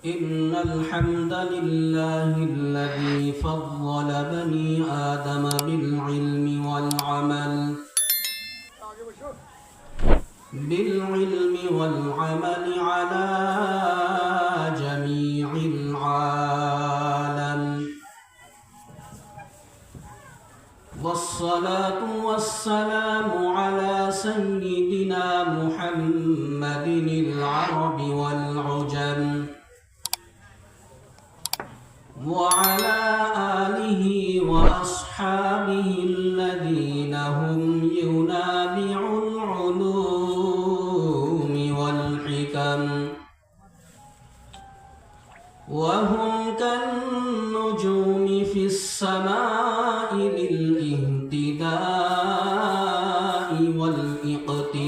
إن الحمد لله الذي فضل بني آدم بالعلم والعمل على جميع العالم، والصلاة والسلام على سيدنا محمد العرب والعجم، وعلى آله وأصحابه الذين هم ينابع العلوم والحكم، وهم كالنجوم في السماء للاهتداء والاقتداء،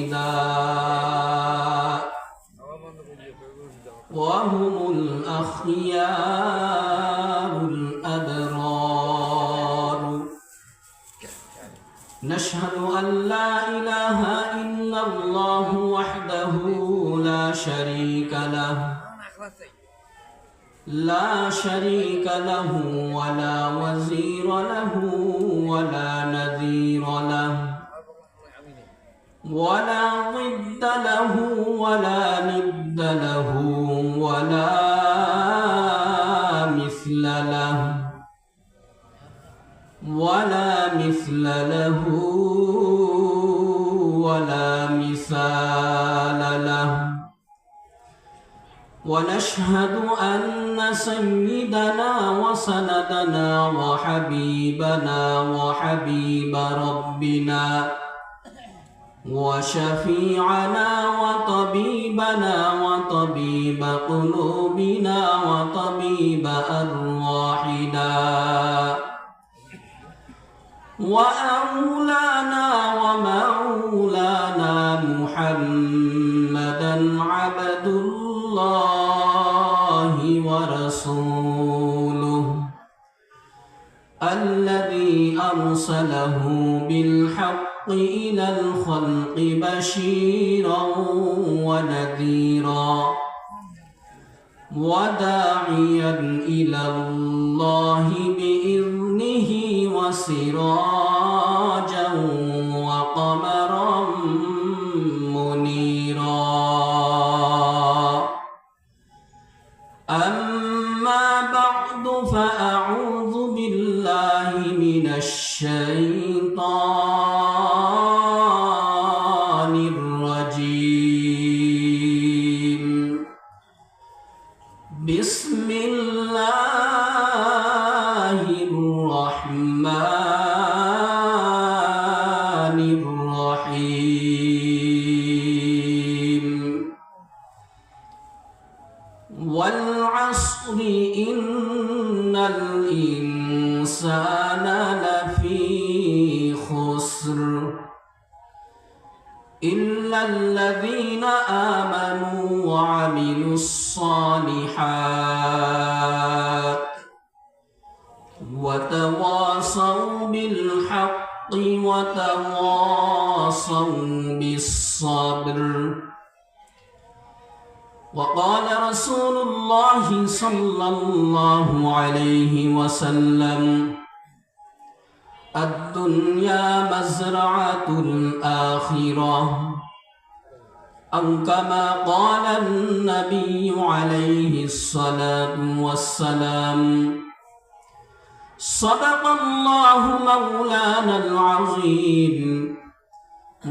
وهم الأخيار الأبرار. نشهد أن لا إله إلا الله وحده لا شريك له ولا وزير له ولا نذير له ولا ضد له ولا ند له ولا مثل له ولا مثال له. ونشهد أن سيدنا وسندنا وحبيبنا وحبيب ربنا وشفيعنا وطبيبنا وطبيب قلوبنا وطبيب أرواحنا وأولانا ومولانا محمدا عبد الله ورسوله الذي أرسله بالحق إلى الخلق بشيرا ونذيرا وداعيا إلى الله بإذنه وسراجا وقمرا منيرا. أما بعد فأعوذ بالله من الشيطان الرجيم. بسم الله الرحمن الرحيم. والعصر إن الإنسان لفي خسر إلا الذين آمنوا وعملوا الصالحات وتواصوا بالحق وتواصوا بالصبر. وقال رسول الله صلى الله عليه وسلم: الدنيا مزرعة الآخرة، أو كما قال النبي عليه الصلاة والسلام. صدق الله مولانا العظيم،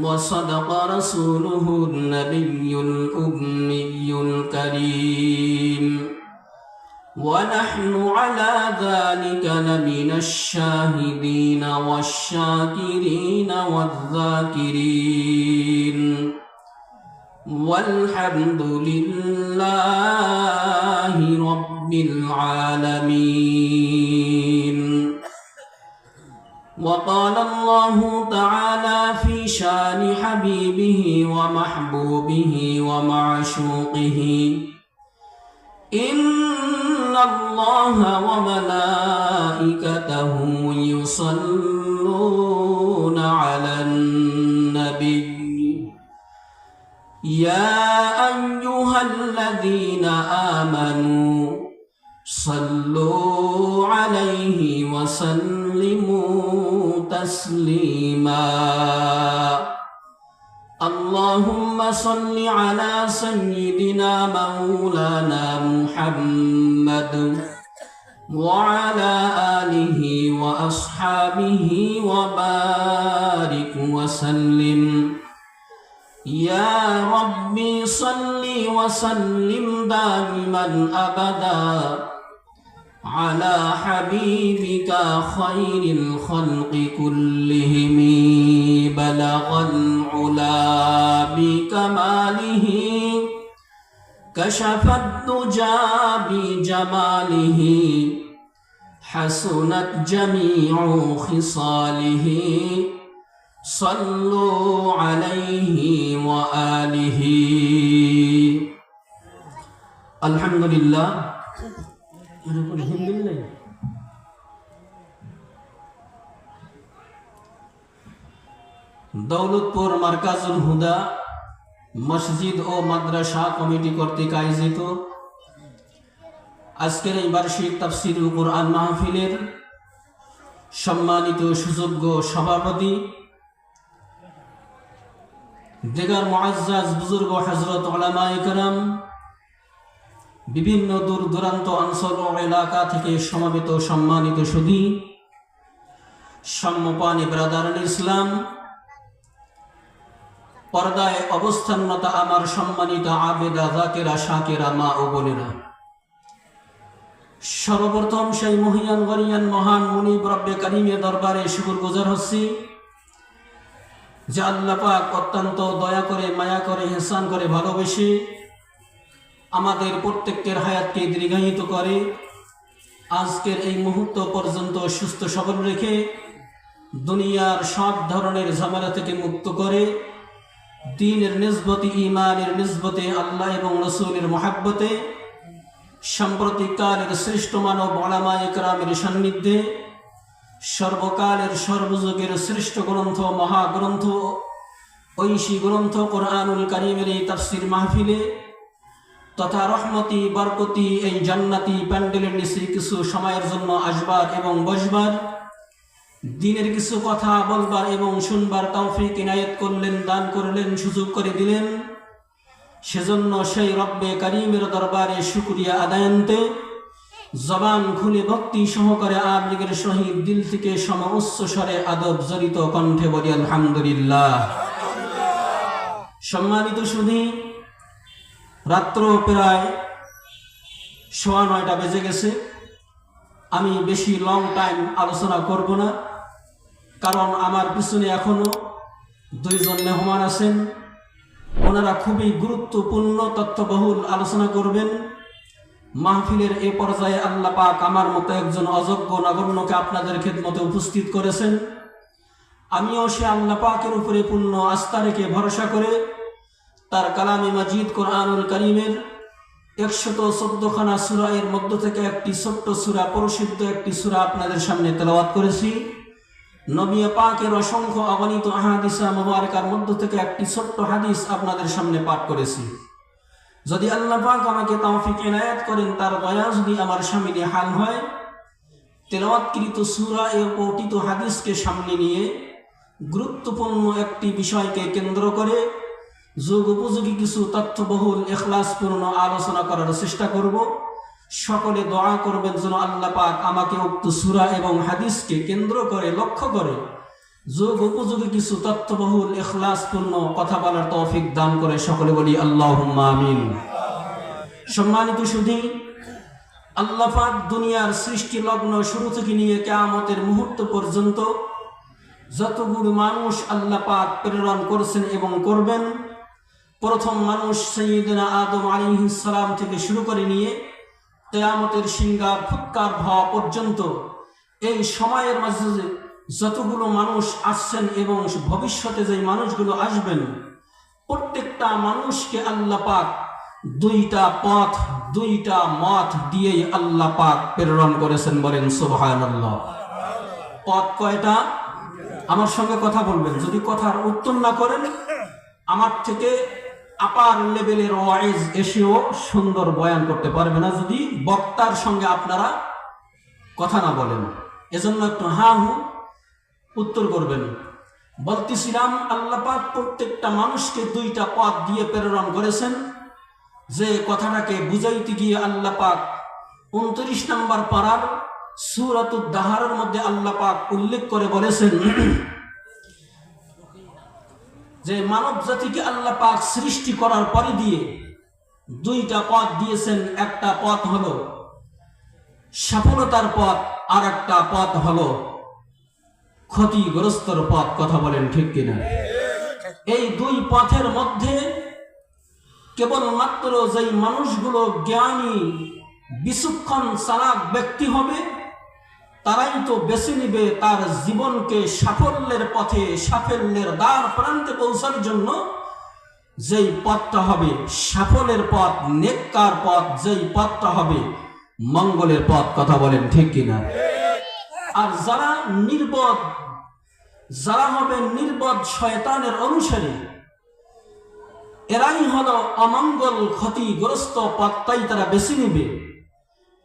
وصدق رسوله النبي الأمي الكريم، ونحن على ذلك لمن الشاهدين والشاكرين والذاكرين، والحمد لله رب العالمين. وقال الله تعالى في شان حبيبه ومحبوبه ومعشوقه: إن الله وملائكته يصلون على النبي يا أيها الذين آمنوا صلوا عليه وسلموا تسليما اللهم صل على سيدنا مولانا محمد وعلى آله وأصحابه وبارك وسلم يا ربي صل وسلم دائما أبدا على حبيبك خير الخلق كلهم بلغ العلا بكماله كشف الدجى بجماله حسنت جميع خصاله صلوا عليه وآله الحمد لله দৌলতপুর মার্কাজুল হুদা মসজিদ ও মাদ্রাসা কমিটি কর্তৃক আয়োজিত আজকের এই বার্ষিক তাফসীরুল কুরআন মাহফিলের সম্মানিত সুযোগ্য সভাপতি দিগার মুআজ্জাজ বুজুর্গ হযরত উলামায়ে কেরাম, বিভিন্ন দূর দূরান্ত অঞ্চল ও এলাকা থেকে সমবেত সম্মানিত সুধী, সম্মানী ব্রাদারান ইসলাম, পর্দায় অবস্থানরত আমার সম্মানিত আবেদা যাকেরা শাকেরা মা ও বোনেরা, সর্বপ্রথম সেই মহিয়ান গরিয়ান মহান মুনিব রব্বে কারিমের দরবারে শুকরগুজার হচ্ছি যে আল্লাহ পাক অত্যন্ত দয়া করে, মায়া করে, ইহসান করে, ভালোবেসে আমাদের প্রত্যেকের হায়াতকে দীর্ঘায়িত করে আজকের এই মুহূর্ত পর্যন্ত সুস্থ সবল রেখে দুনিয়ার সব ধরনের ঝামেলা থেকে মুক্ত করে দ্বীনের নিসবতে, ঈমানের নিসবতে, আল্লাহ এবং রাসূলের মহব্বতে সাম্প্রতিককালের শ্রেষ্ঠ মানব উলামায়ে কেরামের সান্নিধ্যে সর্বকালের সর্বযুগের শ্রেষ্ঠ গ্রন্থ, মহাগ্রন্থ, ঐশী গ্রন্থ কোরআনুল কারীমের এই তাফসীর মাহফিলে তথা রহমতি বরকতি এই জান্নাতি প্যান্ডেলের নিচে কিছু সময়ের জন্য আসবার এবং বসবার, দ্বীনের কিছু কথা বলবার এবং শুনবার তৌফিক ইনায়েত করলেন, দান করলেন, সুযোগ করে দিলেন। সেজন্য সেই রব্বে কারীমের দরবারে শুকরিয়া আদায়ান্তে জবান খুলে ভক্তি সহকারে আবেগের সহিত দিল থেকে সম উচ্চ স্বরে আদব জড়িত কণ্ঠে বলি আলহামদুলিল্লাহ। সম্মানিত সুধী, রাত্র প্রায় 9:15 বেজে গেছে। আমি বেশি লং টাইম আলোচনা করব না, কারণ আমার পিছনে এখনো 2 জন মেহমান আছেন। ওনারা খুবই গুরুত্বপূর্ণ তথ্যবহুল আলোচনা করবেন। মাহফিলের এ পর্যায়ে আল্লাহ পাক আমার মতো একজন অযোগ্য নগণ্যকে আপনাদের খেদমতে উপস্থিত করেছেন। আমিও সে আল্লাহ পাকের উপরে পূর্ণ আস্থা রেখে ভরসা করে তার কালামে মাজিদ কোরআনুল কারীমের 114খানা সূরা এর মধ্য থেকে একটি ছোট্ট সূরা, প্রসিদ্ধ একটি সূরা আপনাদের সামনে তেলাওয়াত করেছি। নবী পাকের অসংখ্য অগণিত আহাদিসা মুবারকার মধ্য থেকে একটি ছোট্ট হাদিস আপনাদের সামনে পাঠ করেছি। যদি আল্লাহ পাক আমাকে তৌফিক ইনায়াত করেন, তার দয়া যদি আমার সামনে হাল হয়, তেলাওয়াতকৃত সূরা ও পঠিত হাদিসকে সামনে নিয়ে গুরুত্বপূর্ণ একটি বিষয়কে কেন্দ্র করে যুগ উপযোগী কিছু তথ্যবহুল ইখলাসপূর্ণ আলোচনা করার চেষ্টা করব। সকলে দোয়া করবেন যেন আল্লাহ পাক আমাকে উক্ত সূরা এবং হাদিসকে কেন্দ্র করে, লক্ষ্য করে যুগ উপযোগী কিছু তথ্যবহুল ইখলাসপূর্ণ কথা বলার তৌফিক দান করে। সকলে বলি আল্লাহুম্মা আমিন। সম্মানিত সুধী, আল্লাহ পাক দুনিয়ার সৃষ্টি লগ্ন শুরু থেকে নিয়ে কিয়ামতের মুহূর্ত পর্যন্ত যতগুলো মানুষ আল্লাহ পাক প্রেরণ করেছেন এবং করবেন, প্রথম মানুষ সাইয়্যিদনা আদম আলাইহিস সালাম থেকে শুরু করে নিয়ে কিয়ামতের সিংহার ফুৎকার হওয়া পর্যন্ত এই সময়ের মাঝে যতগুলো মানুষ আসছেন এবং ভবিষ্যতে যে মানুষগুলো আসবেন, প্রত্যেকটা মানুষকে আল্লাহ পাক 2টা পথ, 2টা মত দিয়ে আল্লাহ পাক প্রেরণ করেছেন। বলেন সুবহানাল্লাহ। পথ কয়টা? আমার সঙ্গে কথা বলবেন। যদি কথার উত্তর না করেন, আমার থেকে আপার লেভেলের ওয়াইজ এসেও সুন্দর বয়ান করতে পারবে না যদি বক্তার সঙ্গে আপনারা কথা না বলেন। এজন্য একটু হা হু উত্তর করবেন। বলতেছিলাম আল্লাহ পাক প্রত্যেকটা মানুষকে দুইটা পথ দিয়ে প্রেরণ করেছেন। যে কথাটাকে বুঝাইতে গিয়ে আল্লাহ পাক 29 নম্বর পারার সূরাতুদ দাহারের মধ্যে আল্লাহ পাক উল্লেখ করে বলেছেন যে মানব জাতিকে আল্লাহ পাক সৃষ্টি করার পরে দিয়ে দুইটা পথ দিয়েছেন। একটা পথ হলো সফলতার পথ, আর একটা পথ হলো ক্ষতিগ্রস্তর পথ। কথা বলেন ঠিক কিনা? এই দুই পথের মধ্যে কেবলমাত্র যেই মানুষগুলো জ্ঞানী বিচক্ষণ চালাক ব্যক্তি হবে তারাই তো বেছে নিবে তার জীবনকে সাফল্যের পথে, সাফল্যের দ্বার প্রান্তে পৌঁছার জন্য যেই পথটা হবে সাফল্যের পথ, নেককার পথ, যেই পথটা হবে মঙ্গলের পথ। কথা বলেন ঠিক কিনা? আর যারা নির্বোধ, যারা হবে নির্বোধ শয়তানের অনুসারী, এরাই হলো অমঙ্গল ক্ষতিগ্রস্ত পথটাই তারা বেছে নিবে।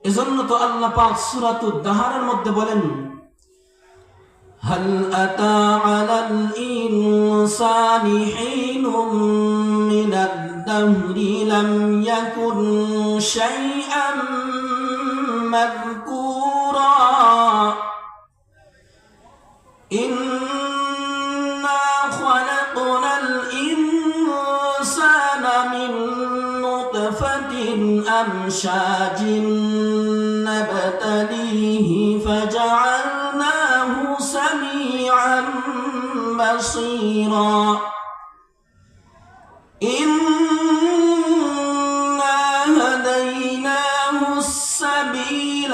এজন্য তো আল্লাহ পাক সূরাতুদ দাহারের মধ্যে বলেন হাল আতা আলাল ইনসানি হিনুম মিনাদ দাহরি লাম ইয়াকুন শাইআম মাযকুরা ইন্না খালাকনাল ইনসানা মিন নুতফাতিন আমশাজিন نبتليه فجعلناه سميعا بصيرا إنا هديناه السبيل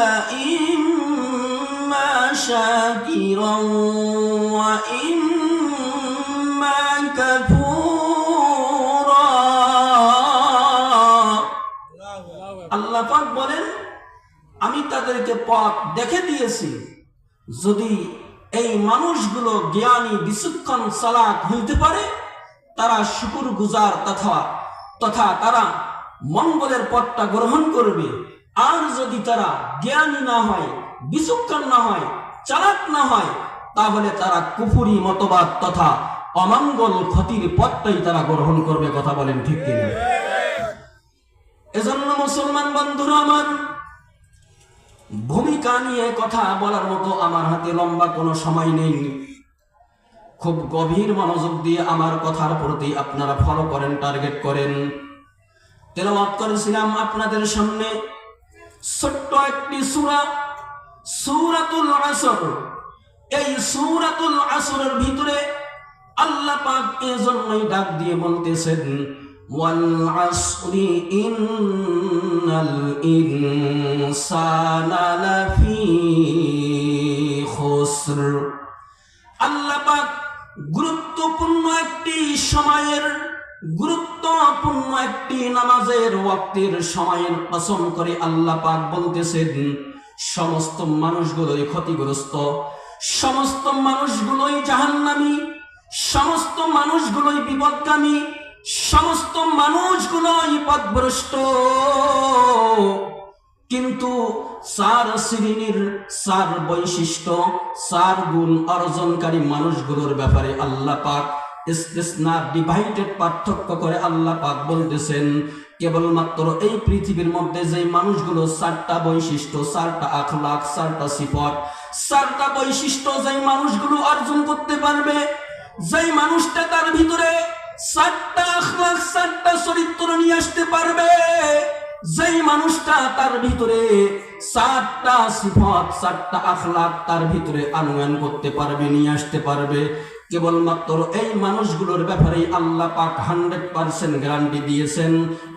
إما شاكرا وإما كفورا الله পাক বলেন আমি তাদেরকে পথ দেখে দিয়েছি। যদি এই মানুষগুলো জ্ঞানী বিচক্ষণ চালাক হইতে পারে তারা শুকরগুজার তথা তারা মঙ্গলের পথটা গ্রহণ করবে। আর যদি তারা জ্ঞানী না হয়, বিচক্ষণ না হয়, চালাক না হয়, তাহলে তারা কুফরি মতবাদ তথা অমঙ্গল ক্ষতির পথটাই তারা গ্রহণ করবে। কথা বলেন ঠিক কিনা? এজন্য মুসলমান বন্ধুরা আমার, ভূমিকা নিয়ে কথা বলার মতো আমার হাতে লম্বা কোনো সময় নেই। খুব গভীর মনোযোগ দিয়ে আমার কথার প্রতি আপনারা ফলো করেন, টার্গেট করেন। তেলাওয়াত করেছিলাম আপনাদের সামনে ছোট্ট একটি সূরা, সূরাতুল আসর। এই সূরাতুল আসরের ভিতরে আল্লাহ পাক এজন্যই ডাক দিয়ে বলতেছেন ওয়াল আসরি ইন্নাল ইনসানা লাফি খুসর। আল্লাহ পাক গুরুত্বপূর্ণ একটি সময়ের, গুরুত্বপূর্ণ একটি নামাজের ওয়াক্তের সময়ের কসম করে আল্লাহ পাক বলতেছেন সমস্ত মানুষগুলোই ক্ষতিগ্রস্ত, সমস্ত মানুষগুলোই জাহান্নামী, সমস্ত মানুষগুলোই বিপদগামী, সমস্ত মানুষগুলোই পথভ্রষ্ট। কিন্তু 4 শ্রেণীর 4 বৈশিষ্ট্য 4 গুণ অর্জনকারী মানুষগুলোর ব্যাপারে আল্লাহ পাক ইসতিসনা ডিভাইডেড পার্থক্য করে আল্লাহ পাক বলতেছেন কেবলমাত্র এই পৃথিবীর মধ্যে যে মানুষগুলো 4টা বৈশিষ্ট্য, 4টা আখলাক, 4টা সিফত, 4টা বৈশিষ্ট্য যেই মানুষগুলো অর্জন করতে পারবে, যেই মানুষটা তার ভিতরে 4টা আখলাক, 4টা চরিত্র নিয়ে আসতে পারবে, যেই মানুষটা তার ভিতরে 4টা সিফত, 4টা আখলাক তার ভিতরে আনয়ন করতে পারবে, নিয়ে আসতে পারবে, কেবলমাত্র এই মানুষগুলোর ব্যাপারে আল্লাহ পাক 100% গ্যারান্টি দিয়েছেন।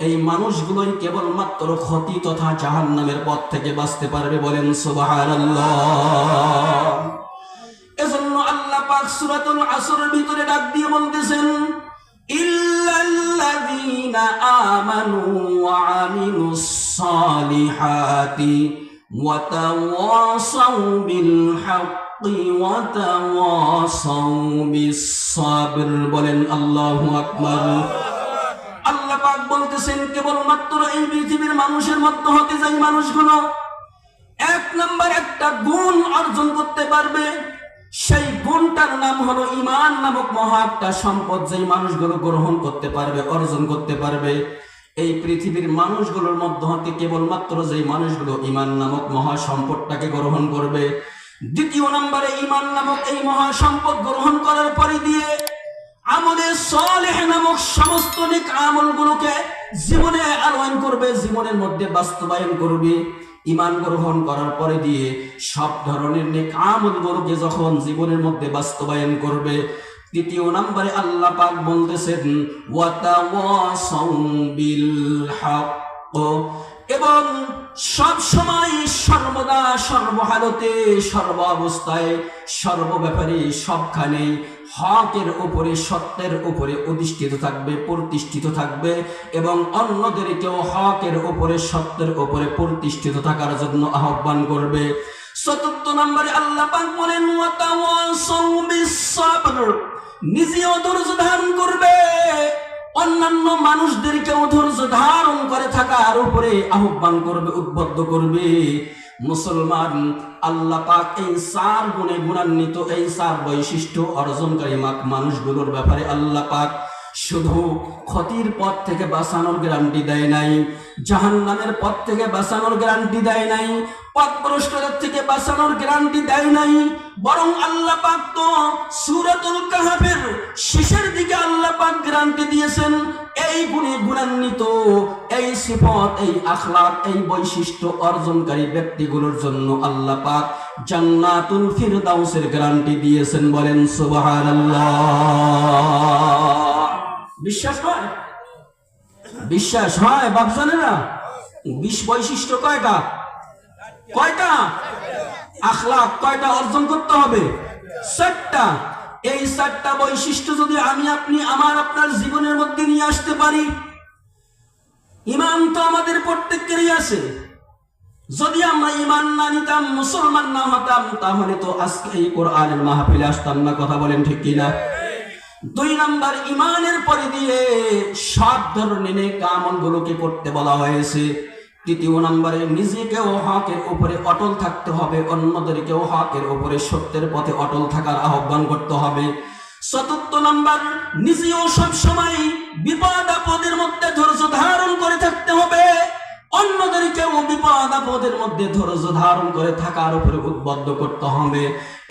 এই মানুষগুলোই কেবলমাত্র ক্ষতি তথা জাহান্নামের পথ থেকে বাঁচতে পারবে। বলেন সুবহানাল্লাহ। এজন্য আল্লাহ পাক সূরাতুল আসরের ভিতরে ডাক দিয়ে বলতেছেন ইল্লাল্লাযীনা আমানু ওয়া আমিলুস সালিহাতি ওয়া তাওয়াসাউ বিল হাক্কি ওয়া তাওয়াসাউ বিস সাবর। বলেন আল্লাহু আকবার। বলতেছেন কেবলমাত্র এই পৃথিবীর মানুষের মধ্যে হতে যাই মানুষগুলো এক নাম্বার একটা গুণ অর্জন করতে পারবে, সেই গুণটার নাম হলো ঈমান নামক মহা একটা সম্পদ, যেই মানুষগুলো গ্রহণ করতে পারবে, অর্জন করতে পারবে। এই পৃথিবীর মানুষগুলোর মধ্য হতে কেবলমাত্র যেই মানুষগুলো ঈমান নামক মহা সম্পদটাকে গ্রহণ করবে। দ্বিতীয় নম্বরে ঈমান নামক এই মহা সম্পদ গ্রহণ করার পরে দিয়ে আমলে সালেহ নামক সমস্ত নেক আমলগুলোকে জীবনে আনয়ন করবে, জীবনের মধ্যে বাস্তবায়ন করবে। ঈমান গ্রহণ করার পরে দিয়ে সব ধরনের নেক আমলগুলোকে যখন জীবনের মধ্যে বাস্তবায়ন করবে, তৃতীয় নম্বরে আল্লাহ পাক বলতেছেন ওয়াতাওয়াসাউ বিল হক, এবং সব সময় সর্বদা সর্বহালতে সর্ব অবস্থায় সর্ব ব্যাপারে সবখানে হকের উপরে সত্যের উপরে অধিষ্ঠিত থাকবে, প্রতিষ্ঠিত থাকবে, এবং অন্যদেরকেও হকের উপরে সত্যের উপরে প্রতিষ্ঠিত থাকার জন্য আহ্বান করবে। চতুর্থ নম্বরে আল্লাহ পাক বলেন ওয়াতাওয়াসাউ বিস সাবর, নিজেও ধৈর্য ধারণ করবে, অন্যান্য মানুষদেরকেও ধৈর্য ধারণ করে থাকার উপরে আহ্বান করবে, উদ্বুদ্ধ করবে। মুসলমান, আল্লাহ পাক এই চার গুণে গুণান্বিত এই চার বৈশিষ্ট্য অর্জনকারী মানুষগুলোর ব্যাপারে আল্লাহ পাক শুধু ক্ষতির পথ থেকে বাঁচানোর গ্যারান্টি দেয় নাই, জাহান্নামের পথ থেকে বাঁচানোর গ্যারান্টি দেয় নাই, পথভ্রষ্টতার থেকে বাঁচানোর গ্যারান্টি দেয় নাই, বরং আল্লাহ পাক তো সূরাতুল কাহফের শেষের দিকে আল্লাহ পাক গ্যারান্টি দিয়েছেন এই গুণে গুণান্বিত এই সিফত, এই আখলাক, এই বৈশিষ্ট্য অর্জনকারী ব্যক্তিগুলোর জন্য আল্লাহ পাক জান্নাতুল ফিরদাউসের গ্যারান্টি দিয়েছেন। বলেন সুবহানাল্লাহ। বিশ্বাস হয়? বিশ্বাস হয় বাপজানেরা? বৈশিষ্ট্য কয়টা? কয়টা? আখলাক কয়টা অর্জন করতে হবে? 4টা। এই 4টা বৈশিষ্ট্য যদি আমি আপনি আমার আপনার জীবনের মধ্যে নিয়ে আসতে পারি, ঈমান তো আমাদের প্রত্যেকেরই আছে। যদি আমরা ঈমান না নিতাম, মুসলমান না হতাম, তাহলে তো আজকে এই কোরআনের মাহফিলে আসতাম না। কথা বলেন ঠিক কিনা? 2 নাম্বার, ঈমানের পরে দিয়ে সব ধরনের নেক আমলগুলোকে করতে বলা হয়েছে। 3য় নম্বরে নিজেকেও হকের উপরে অটল থাকতে হবে, অন্যদেরকেও হকের উপরে সত্যের পথে অটল থাকার আহ্বান করতে হবে। 4র্থ নম্বর, নিজেও সব সময় বিপদ আপদের মধ্যে ধৈর্য ধারণ করে থাকতে হবে, অন্যদেরকেও বিপদ আপদের মধ্যে ধৈর্য ধারণ করে থাকার উপরে উদ্বুদ্ধ করতে হবে।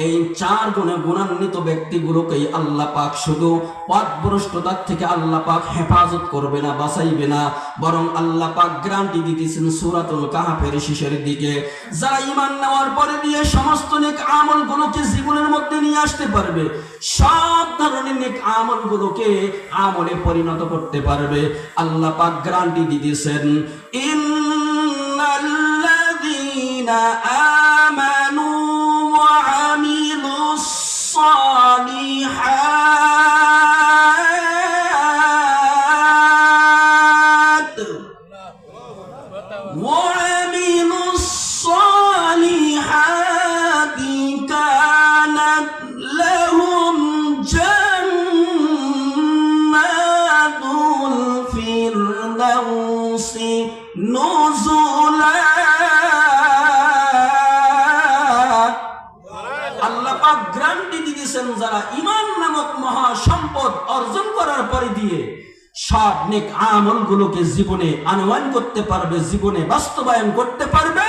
এই 4 গুণে গুণান্বিত ব্যক্তিগুলোকেই আল্লাহ পাক শুধু পথভ্রষ্টতার থেকে আল্লাহ পাক হেফাজত করবে না, বাঁচাইবে না, বরং আল্লাহ পাক গ্যারান্টি দিতেছেন সূরাতুল কাহফের শেষের দিকে, যারা ঈমান নেওয়ার পরে দিয়ে সমস্ত নেক আমলগুলোকে জীবনের মধ্যে নিয়ে আসতে পারবে, সব ধরনের নেক আমলগুলোকে আমলে পরিণত করতে পারবে, আল্লাহ পাক গ্যারান্টি দিতেছেন ইন্নাল্লাযীনা আমানু ওয়া আমিলুস সালিহাত কানাত লাহুম জান্নাতুল ফিরদাউসি নুজুলা। আল্লাহ পাক গ্যারান্টি দিয়েছেন যারা ঈমান নামক মহা সম্পদ অর্জন করার পরে দিয়ে সব নেক আমলগুলোকে জীবনে আনয়ন করতে পারবে, জীবনে বাস্তবায়ন করতে পারবে,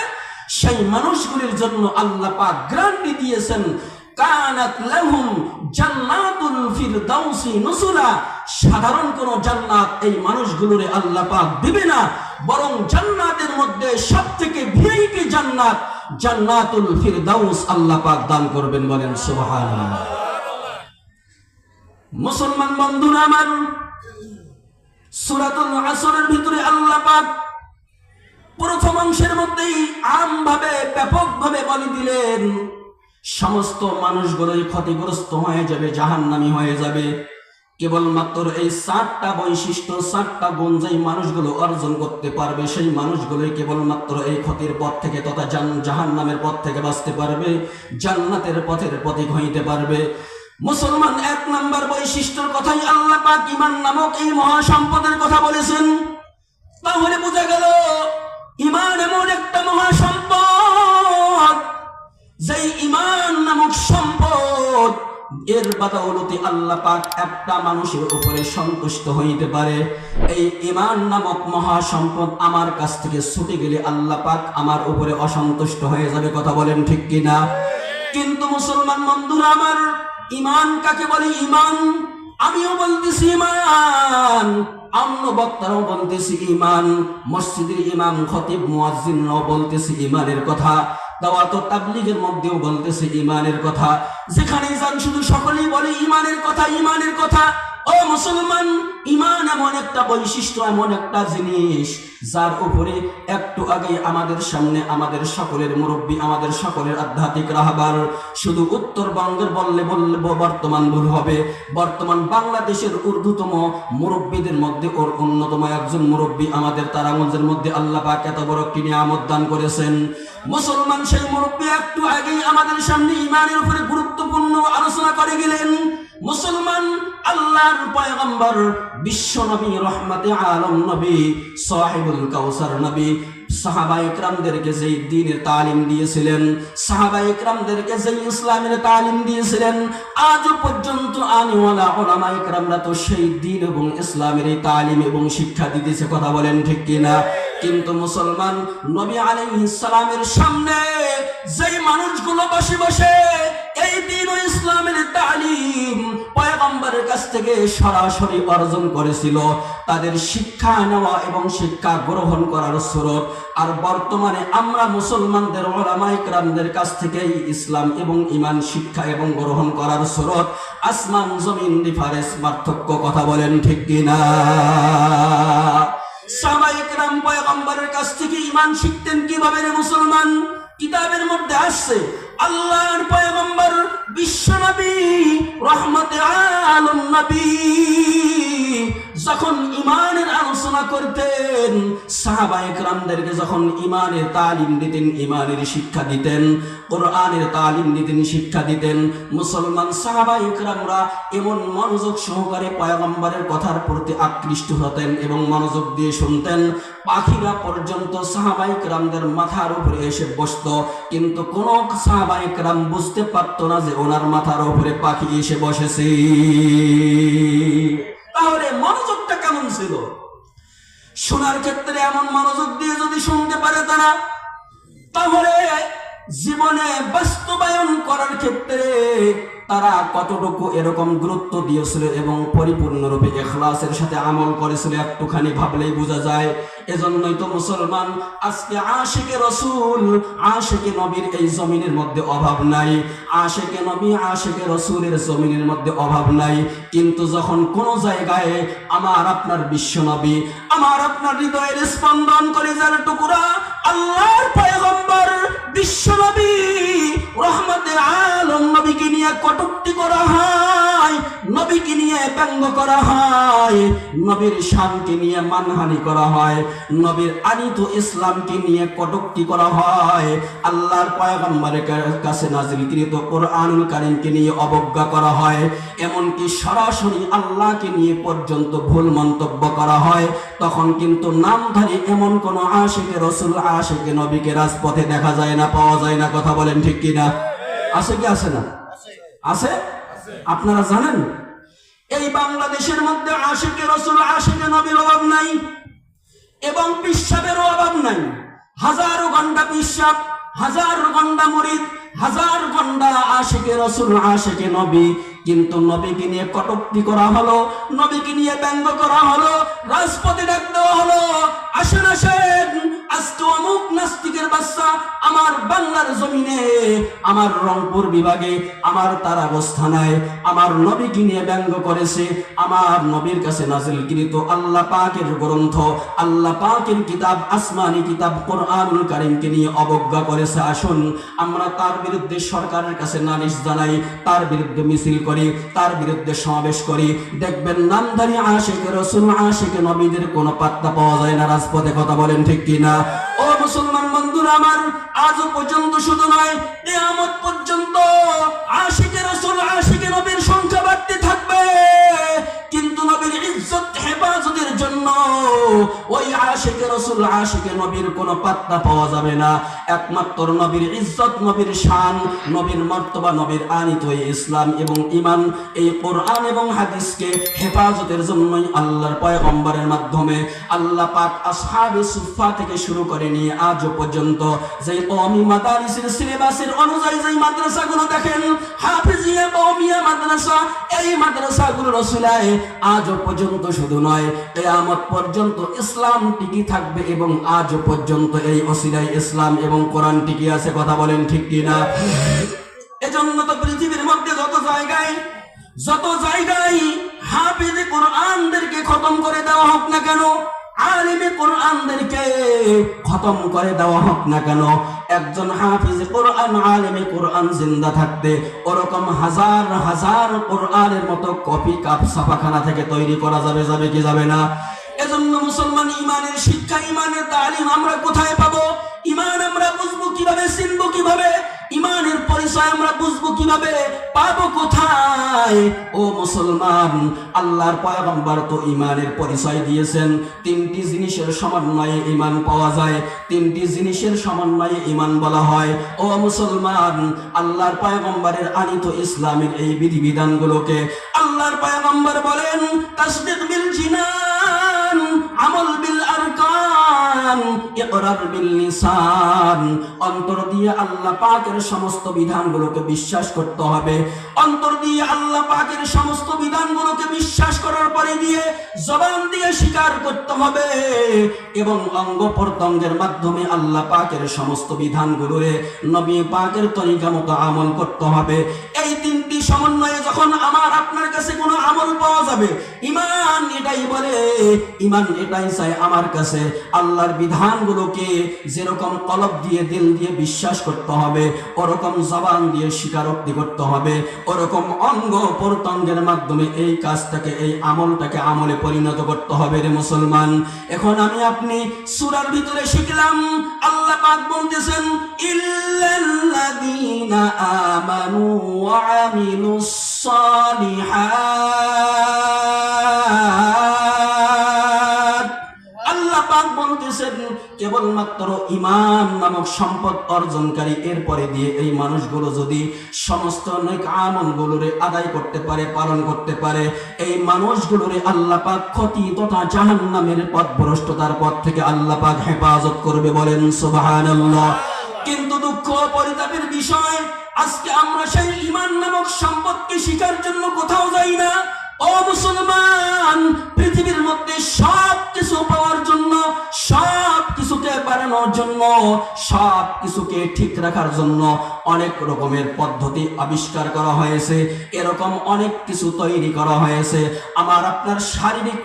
সেই মানুষগুলির জন্য আল্লাহ পাক গ্যারান্টি দিয়েছেন কানাত লাহুম জান্নাতুল ফিরদাউসি নুজুলা। সাধারণ কোন জান্নাত এই মানুষগুলোরে আল্লাহ পাক দিবে না, বরং জান্নাতের মধ্যে সবথেকে ভিআইপি জান্নাত জান্নাতুল ফিরদাউস আল্লাহ পাক দান করবেন। বলেন সুবহানাল্লাহ। মুসলমান বন্ধুরা আমার, সূরাতুল আসরের ভিতরে আল্লাহ পাক প্রথম অংশের মধ্যেই আমভাবে ব্যাপকভাবে বলে দিলেন সমস্ত মানুষগুলোই ক্ষতিগ্রস্ত হয়ে যাবে, জাহান্নামী হয়ে যাবে। কেবলমাত্র এই 4টা বৈশিষ্ট্য, 4টা গুণ যেই মানুষগুলো অর্জন করতে পারবে, সেই মানুষগুলোই কেবলমাত্র এই ক্ষতির পথ থেকে তথা জাহান্নামের পথ থেকে বাঁচতে পারবে, জান্নাতের পথের প্রতীক হইতে পারবে। মুসলমান, 1 নাম্বার বৈশিষ্ট্যের কথাই আল্লাহ পাক ঈমান নামক এই মহা সম্পদের কথা বলেছেন। তাহলে বোঝা গেল ঈমান এমন একটা মহাসম্পদ, যেই ঈমান নামক সম্পদ এর বাদৌলতে আল্লাহ পাক একটা মানুষের উপরে সন্তুষ্ট হইতে পারে। এই ঈমান নামক মহাসম্পদ আমার কাছ থেকে ছুটে গেলে আল্লাহ পাক আমার উপরে অসন্তুষ্ট হয়ে যাবে। কথা বলেন ঠিক কিনা? কিন্তু মুসলমান বন্ধুরা আমার, ঈমান কাকে বলে? ঈমান আমিও বলতেছি ঈমান, অন্য বক্তারাও বলতেছি ঈমান, মসজিদের ইমাম খতিব মুয়াজ্জিনরাও বলতেছি ঈমানের কথা, দাওয়াত ও তাবলীগের মধ্যেও বলতেছি ঈমানের কথা। যেখানেই যান শুধু সকলেই বলে ঈমানের কথা, ঈমানের কথা। ও মুসলমান, ঈমান এমন একটা বৈশিষ্ট্য, এমন একটা জিনিস যার উপরে একটু আগে আমাদের সামনে আমাদের সকলের মুরব্বী, আমাদের সকলের আধ্যাত্মিক রাহবার, শুধু উত্তরবঙ্গের বললে বর্তমান ভুল হবে, বর্তমান বাংলাদেশের ঊর্ধ্বতম মুরব্বীদের মধ্যে ওর অন্যতম একজন মুরব্বী আমাদের তারাগঞ্জের মধ্যে আল্লাহ পাক এত বড় একটি নিয়ামত দান করেছেন। মুসলমান সেই মুরব্বী একটু আগেই আমাদের সামনে ঈমানের উপরে গুরুত্বপূর্ণ আলোচনা করে গেলেন। মুসলমান, আল্লাহর পয়গম্বর বিশ্ব নবী, রহমতে আলম নবী, সাহিবুল কাউসার নবী সাহাবায়ে কেরামদেরকে যেই দ্বীনের তালিম দিয়েছিলেন, সাহাবায়ে কেরামদেরকে যেই ইসলামের তালিম দিয়েছিলেন, আজও পর্যন্ত আনিওয়ালা উলামায়ে কেরামরা তো সেই দ্বীন এবং ইসলামের এই তালিম এবং শিক্ষা দিতেছে। কথা বলেন ঠিক কিনা? কিন্তু মুসলমান, নবী আলাইহিস সালামের সামনে যেই মানুষগুলো বসে বসে এই দ্বীন ও ইসলামের তালিম পয়গম্বরের কাছ থেকে সরাসরি অর্জন করেছিল, তাদের শিক্ষা নেওয়া এবং শিক্ষা গ্রহণ করার সুরত আর বর্তমানে আমরা মুসলমানদের উলামায়ে কেরামদের কাছ থেকে ইসলাম এবং ঈমান শিক্ষা এবং গ্রহণ করার সুরত আসমান জমিন ডিফারেন্স, পার্থক্য। কথা বলেন ঠিক কিনা? সাহাবায়ে কেরাম পয়গম্বরের কাছ থেকে ঈমান শিখতেন কিভাবে রে মুসলমান? কিতাবের মধ্যে আসছে আল্লাহর পয়গম্বর বিশ্ব নবী, রহমতে আলম নবী যখন ঈমানের আলোচনা করতেন, সাহাবায়ে কেরামদেরকে যখন ঈমানের তালিম দিতেন, ঈমানের শিক্ষা দিতেন, কোরআনের তালিম দিতেন, শিক্ষা দিতেন, মুসলমান সাহাবায়ে কেরামরা এমন মনোযোগ সহকারে পয়গম্বরের কথার প্রতি আকৃষ্ট হতেন এবং মনোযোগ দিয়ে শুনতেন, পাখিরা পর্যন্ত সাহাবায়ে কেরামদের মাথার উপরে এসে বসতো, কিন্তু কোন সাহাবায়ে কেরাম বুঝতে পারতো না যে ওনার মাথার উপরে পাখি এসে বসেছে। তাহলে মনোযোগটা কেমন ছিল? শোনার ক্ষেত্রে এমন মনোযোগ দিয়ে যদি শুনতে পারে তারা, তাহলে জীবনে বাস্তবায়ন করার ক্ষেত্রে তারা কতটুকু এরকম গুরুত্ব দিয়েছিল এবং পরিপূর্ণরূপে ইখলাসের সাথে আমল করেছিল একটুখানি ভাবলেই বোঝা যায়। এজন্যই তো মুসলমান আজকে আশিকে রসুল, আশিকে নবীর এই জমিনের মধ্যে অভাব নাই, আশিকে নবী, আশিকে রসুলের জমিনের মধ্যে অভাব নাই। কিন্তু যখন কোন জায়গায় আমার আপনার বিশ্ব নবী, আমার আপনার হৃদয়ের স্পন্দন করে যার টুকরা আল্লাহর পয়গম্বর বিশ্ব নবী, রহমতে আলম নবীকে নিয়ে কটূক্তি করা হয়, নবীকে নিয়ে ব্যঙ্গ করা হয়, নবীর শানকে নিয়ে মানহানি করা হয়, নবীর আনিত ইসলামকে নিয়ে কটূক্তি করা হয়, আল্লাহর পয়গম্বরের কাছে নাজিলকৃত কোরআনুল কারীমকে নিয়ে অবজ্ঞা করা হয়, এমনকি সরাসরি আল্লাহকে নিয়ে পর্যন্ত ভুল মন্তব্য করা হয়, তখন কিন্তু নামধারী এমন কোন আশিকে রসুল, আশিকে নবীকে রাজপথে দেখা যায় না, পাওয়া যায় না। কথা বলেন ঠিক কিনা? আছে কি আছে না? আছে। আপনারা জানেন এই বাংলাদেশের মধ্যে আশিকে রসুল, আশিকে নবীর অভাব নাই এবং পিশাবেরও অভাব নাই। হাজারো গন্ডা পিশাব, হাজার গন্ডা মুরিদ, হাজার গন্ডা আশিকে রসুল, আশিকে নবী, কিন্তু নবীকে নিয়ে কটূক্তি করা হলো, নবীকে নিয়ে ব্যঙ্গ করা হলো, রাজপথে ডাক দেওয়া হলো, আসেন আসেন আজকে অমুক নাস্তিকের বাচ্চা আমার বাংলার জমিনে, আমার রংপুর বিভাগে, আমার তারাগঞ্জ থানায় আমার নবীকে নিয়ে ব্যঙ্গ করেছে, আমার নবীর কাছে নাজিলকৃত আল্লাহ পাকের গ্রন্থ, আল্লাহ পাকের কিতাব, আসমানি কিতাব কোরআনুল কারীমকে নিয়ে অবজ্ঞা করেছে। আসুন আমরা তার বিরুদ্ধে সরকারের কাছে নালিশ জানাই, তার বিরুদ্ধে মিছিল করি, তার বিরুদ্ধে সমাবেশ করি, দেখবেন নামধারী আশিকে রসুল, আশিকে নবীদের কোনো পাত্তা পাওয়া যায় না রাজপথে। কথা বলেন ঠিক কিনা? ও মুসলমান বন্ধুরা আমার, আজও পর্যন্ত শুধু নয়, কিয়ামত পর্যন্ত আশিকে রসুল, আশিকে নবীর সংখ্যা বাড়তে থাকবে, কিন্তু নবীর ইজ্জত হেফাজতের জন্য ওই আশিকে রাসূল আশিকে নবীর কোনো পাত্তা পাওয়া যাবে না। একমাত্র নবীর ইজ্জত, নবীর শান, নবীর মর্তবা, নবীর আনিত এই ইসলাম এবং ঈমান, এই কোরআন এবং হাদিসকে হেফাজতের জন্যই আল্লাহর পয়গম্বরের মাধ্যমে আল্লাহ পাক আসহাবে সুফফা থেকে শুরু করে নিয়ে আজ পর্যন্ত যে কওমি মাদারিসের সিলেবাসের অনুযায়ী যে মাদ্রাসাগুলো দেখেন, হাফিজিয়া কওমিয়া মাদ্রাসা, এই মাদ্রাসাগুলো রসুলায় আজ পর্যন্ত শুধু নয় কিয়ামত পর্যন্ত ইসলাম টিকে থাকবে এবং আজ পর্যন্ত এই ওসিলায় ইসলাম এবং কোরআন টিকে আছে। কথা বলেন ঠিক কিনা? এজন্য তো পৃথিবীর মধ্যে যত জায়গায় হাফিজে কোরআনদেরকে খতম করে দেওয়া হোক না কেন, আলিমে কোরআনদেরকে খতম করে দেওয়া হোক না কেন, একজন হাফিজে কোরআন, আলিমে কোরআন জিন্দা থাকতে ওরকম হাজার হাজার কোরআনের মতো কপি কাপ ছাপাখানা থেকে তৈরি করা যাবে কি যাবে না? এজন্য মুসলমান ঈমানের শিক্ষা, ঈমানের তালিম আমরা কোথায় পাবো? ঈমান আমরা বুঝবো কিভাবে, চিনবো কিভাবে? ঈমানের পরিচয় আমরা বুঝবো কিভাবে, পাবো কোথায়? ও মুসলমান, আল্লাহর পয়গম্বর তো ঈমানের পরিচয় দিয়েছেন। তিনটি জিনিসের সমন্বয়ে ঈমান পাওয়া যায়, তিনটি জিনিসের সমন্বয়ে ঈমান বলা হয়। ও মুসলমান, আল্লাহর পয়গম্বরের আনিত ইসলামের এই বিধিবিধানগুলোকে আল্লাহর পয়গম্বর বলেন তাসদীক বিল জিনান, আমল বিল আরকান, ইকরার বিল লিসান। অন্তর দিয়ে আল্লাহ পাকের সমস্ত বিধানগুলোকে বিশ্বাস করতে হবে, অন্তর দিয়ে আল্লাহ পাকের সমস্ত বিধানগুলোকে বিশ্বাস করার পরে দিয়ে জবান দিয়ে স্বীকার করতে হবে এবং অঙ্গ প্রত্যঙ্গের মাধ্যমে আল্লাহ পাকের সমস্ত বিধানগুলোরে নবী পাকের তরিকা মতো আমল করতে হবে। এই তিনটি সমন্বয়ে যখন আমার আপনার কাছে কোনো আমল পাওয়া যাবে, ঈমান এটাই বলে, ঈমান এটাই চাই আমার কাছে আল্লাহর বিধানগুলোকে যেরকম কলব দিয়ে দিল দিয়ে বিশ্বাস করতে হবে, ওরকম জবান দিয়ে স্বীকারোক্তি করতে হবে, ওরকম অঙ্গ প্রত্যঙ্গের মাধ্যমে এই কাজটাকে, এই আমলটাকে আমলে পরিণত করতে হবে। রে মুসলমান, এখন আমি আপনি সূরার ভিতরে শিখলাম আল্লাহ পাক বলতেছেন ইল্লাল্লাযীনা আমানু ওয়া আমিলুস সালিহাত। আল্লাহ পাক বলতেছেন কেবলমাত্র ঈমান নামক সম্পদ অর্জনকারী, এরপরে দিয়ে এই মানুষগুলো যদি সমস্ত নেক আমলগুলোরে আদায় করতে পারে, পালন করতে পারে, এই মানুষগুলোরে আল্লাহ পাক ক্ষতি তথা জাহান্নামের পথভ্রষ্টতার পথ থেকে আল্লাহ পাক হেফাজত করবে। বলেন সুবহানাল্লাহ। কিন্তু দুঃখ পরিতাপের বিষয়, আজকে আমরা সেই ঈমান নামক সম্পদকে শিখার জন্য কোথাও যাই না। ও মুসলমান, পৃথিবীর মধ্যে সব কিছু পাওয়ার জন্য, সব কিছুকে বাড়ানোর জন্য, সব কিছুকে ঠিক রাখার জন্য অনেক রকমের পদ্ধতি আবিষ্কার করা হয়েছে, এরকম অনেক কিছু তৈরি করা হয়েছে। আমার আপনার শারীরিক